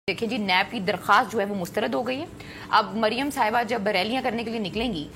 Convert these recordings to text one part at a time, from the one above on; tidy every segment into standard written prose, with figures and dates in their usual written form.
دیکھیں G NAB کی درخواست جو ہے وہ مسترد ہو گئی ہے. اب مریم صاحبہ جب ریلیاں کرنے کے لیے نکلیں گی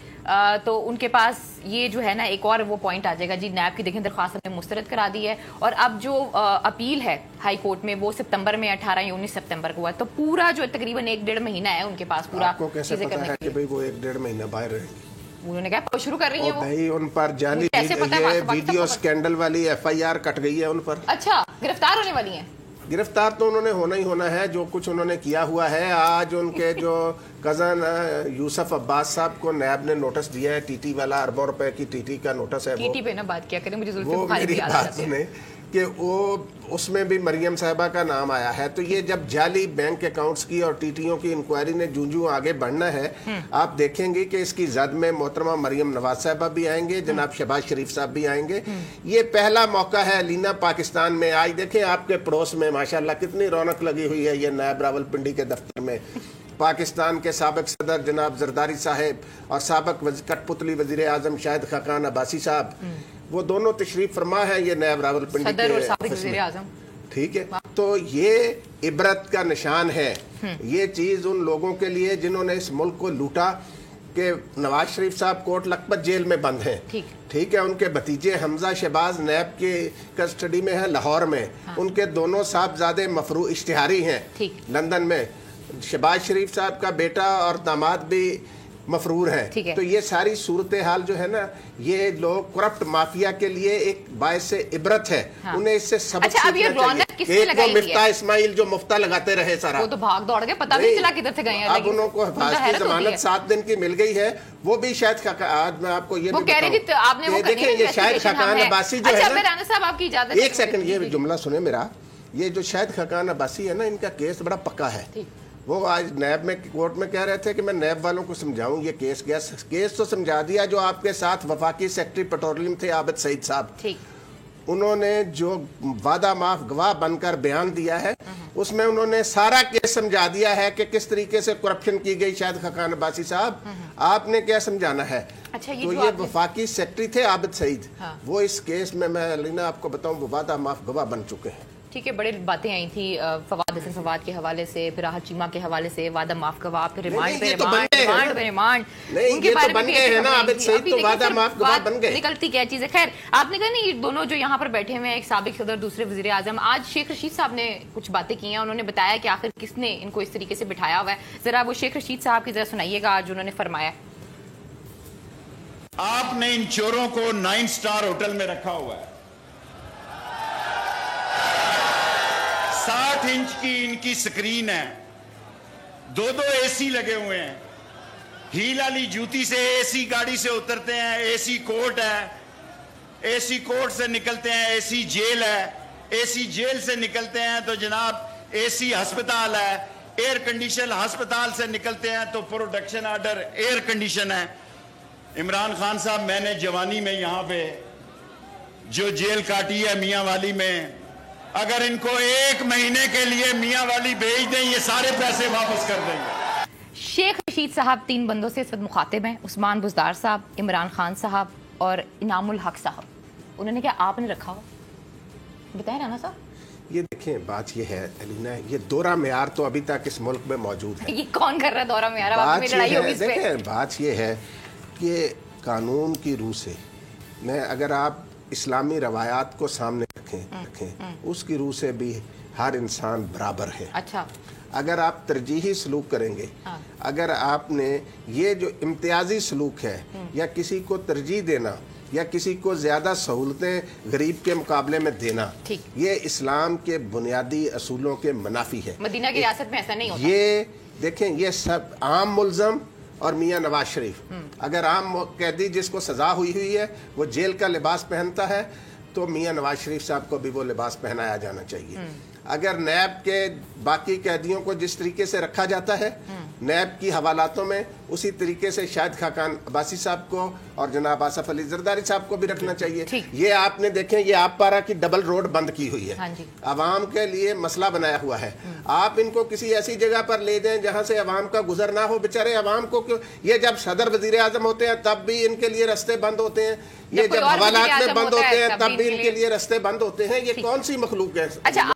تو ان کے پاس یہ جو ہے نا ایک اور وہ پوائنٹ آ جائے گا جی نیب کی دیکھیں درخواست ہم نے مسترد کرا دی ہے اور اب جو اپیل ہے ہائی کورٹ میں وہ ستمبر میں 18 یا 19 ستمبر کو ہے تو پورا جو تقریباً 1-1.5 مہینہ ہے ان کے پاس پورا. آپ کو کیسے پتا ہے کہ وہ 1-1.5 مہینہ باہر رہیں گی؟ انہوں نے کہا شروع کر رہی ہیں وہ بھائی ان پر جعلی ویڈیو سکینڈل والی FIR کٹ گئی ہے ان پر. اچھا گرفتار ہونے والی ہیں؟ گرفتار تو انہوں نے ہونا ہی ہونا ہے جو کچھ انہوں نے کیا ہوا ہے. آج ان کے جو کزن یوسف عباس صاحب کو نیب نے نوٹس دیا ہے TT والا اربوں روپے کی TT کا نوٹس ہے. TT پہ نا بات کیا کریں مجھے وہ میری بات سنیں کہ وہ اس میں بھی مریم صاحبہ کا نام آیا ہے. تو یہ جب جعلی بینک اکاؤنٹس کی اور TTوں کی انکوائری نے جوں آگے بڑھنا ہے آپ دیکھیں گے کہ اس کی زد میں محترمہ مریم نواز صاحبہ بھی آئیں گے, جناب شہباز شریف صاحب بھی آئیں گے. یہ پہلا موقع ہے لینا پاکستان میں. آج دیکھیں آپ کے پڑوس میں ماشاءاللہ کتنی رونق لگی ہوئی ہے یہ نیب راولپنڈی کے دفتر میں. پاکستان کے سابق صدر جناب زرداری صاحب اور سابق کٹ پتلی وزیر اعظم شاہد خاقان عباسی صاحب وہ دونوں تشریف فرما ہے یہ نیب راولپنڈی صدر اور سابق وزیر اعظم. ٹھیک ہے, تو یہ عبرت کا نشان ہے. یہ چیز ان لوگوں کے لیے جنہوں نے اس ملک کو لوٹا کہ نواز شریف صاحب کوٹ لکھپت جیل میں بند ہیں. ٹھیک ہے, ان کے بھتیجے حمزہ شہباز نیب کی کسٹڈی میں ہیں لاہور میں. ان کے دونوں صاحبزادے مفروع اشتہاری ہیں لندن میں. شہباز شریف صاحب کا بیٹا اور داماد بھی مفرور ہیں. تو یہ ساری صورتحال جو ہے نا یہ لوگ کرپٹ مافیا کے لیے ایک باعث عبرت ہے. انہیں اس سے سبق سیکھنا چاہیے. ایک وہ مفتاح اسماعیل جو مفتاح لگاتے رہے سارا, وہ تو بھاگ دوڑ گئے, پتہ نہیں چلا کدھر سے گئے ہیں. اب انہوں کو حفاظت کی ضمانت 7 دن کی مل گئی ہے. وہ بھی شاید آج میں آپ کو یہ بھی بتاؤں, دیکھیں یہ شاہد خاقان عباسی جو ہے نا, ایک سیکنڈ یہ جملہ سنیں میرا. یہ جو شاہد خاقان عباسی ہے نا ان کا کیس بڑا پکا ہے. وہ آج نیب میں کورٹ میں کہہ رہے تھے کہ میں نیب والوں کو سمجھاؤں یہ کیس تو سمجھا دیا. جو آپ کے ساتھ وفاقی سیکرٹری پیٹرولیم تھے عابد سعید صاحب, انہوں نے جو وعدہ معاف گواہ بن کر بیان دیا ہے اس میں انہوں نے سارا کیس سمجھا دیا ہے کہ کس طریقے سے کرپشن کی گئی. شاہد خاقان عباسی صاحب آپ نے کیا سمجھانا ہے؟ تو یہ وفاقی سیکرٹری تھے عابد سعید, وہ اس کیس میں لینا آپ کو بتاؤں وہ وعدہ معاف گواہ بن چکے ہیں. ٹھیک ہے, بڑے باتیں آئی تھی فواد حسن فواد کے حوالے سے, پھر راحت چیمہ کے حوالے سے, وعدہ معاف گواہ, پھر ریمانڈ نکلتی کیا چیز ہے. خیر آپ نے کہا نا یہ دونوں جو یہاں پر بیٹھے ہوئے ہیں ایک سابق صدر دوسرے وزیر اعظم, آج شیخ رشید صاحب نے کچھ باتیں کی ہیں. انہوں نے بتایا کہ آخر کس نے ان کو اس طریقے سے بٹھایا ہوا ہے. ذرا وہ شیخ رشید صاحب کی ذرا سنائیے گا آج انہوں نے فرمایا. آپ نے ان چوروں کو 9 سٹار ہوٹل میں رکھا ہوا ہے. 60 انچ کی ان کی سکرین ہے, 2 AC لگے ہوئے ہیں. ہیل والی جوتی سے AC گاڑی سے اترتے ہیں, AC کوٹ ہے, AC کوٹ سے نکلتے ہیں AC جیل ہے, AC جیل سے نکلتے ہیں تو جناب AC ہسپتال ہے, ایئر کنڈیشن ہسپتال سے نکلتے ہیں تو پروڈکشن آرڈر ایئر کنڈیشن ہے. عمران خان صاحب میں نے جوانی میں یہاں پہ جو جیل کاٹی ہے میاں والی میں, اگر ان کو 1 مہینے کے لیے میاں والی بھیج دیں یہ سارے پیسے واپس کر دیں گے. شیخ رشید صاحب 3 بندوں سے اس وقت مخاطب ہیں, عثمان بزدار صاحب, عمران خان صاحب اور انعام الحق صاحب. انہوں نے کیا آپ نے رکھا ہو بتائیں رانا صاحب. یہ دیکھیں بات یہ ہے الینا, یہ دورہ معیار تو ابھی تک اس ملک میں موجود ہے. یہ کون کر رہا ہے دورہ معیار؟ دیکھیں بات یہ ہے کہ قانون کی روح سے میں اگر آپ اسلامی روایات کو سامنے رکھیں اس کی روح سے بھی ہر انسان برابر ہے. اچھا اگر آپ ترجیحی سلوک کریں گے, اگر آپ نے یہ جو امتیازی سلوک ہے یا کسی کو ترجیح دینا یا کسی کو زیادہ سہولتیں غریب کے مقابلے میں دینا, یہ اسلام کے بنیادی اصولوں کے منافی ہے. مدینہ کی ریاست میں ایسا نہیں ہوتا. یہ دیکھیں یہ سب عام ملزم اور میاں نواز شریف, اگر عام قیدی جس کو سزا ہوئی ہے وہ جیل کا لباس پہنتا ہے تو میاں نواز شریف صاحب کو بھی وہ لباس پہنایا جانا چاہیے. اگر نیب کے باقی قیدیوں کو جس طریقے سے رکھا جاتا ہے نیب کی حوالاتوں میں اسی طریقے سے شاہد خاقان عباسی صاحب کو اور جناب آصف علی زرداری صاحب کو بھی رکھنا چاہیے. یہ آپ نے دیکھیں یہ آپ پارا کی ڈبل روڈ بند کی ہوئی ہے, عوام کے لیے مسئلہ بنایا ہوا ہے. آپ ان کو کسی ایسی جگہ پر لے دیں جہاں سے عوام کا گزر نہ ہو. بیچارے عوام کو یہ جب صدر وزیر اعظم ہوتے ہیں تب بھی ان کے لیے رستے بند ہوتے ہیں, یہ جب حوالات میں بند ہوتے ہیں تب بھی ان کے لیے رستے بند ہوتے ہیں. یہ کون سی مخلوق ہے؟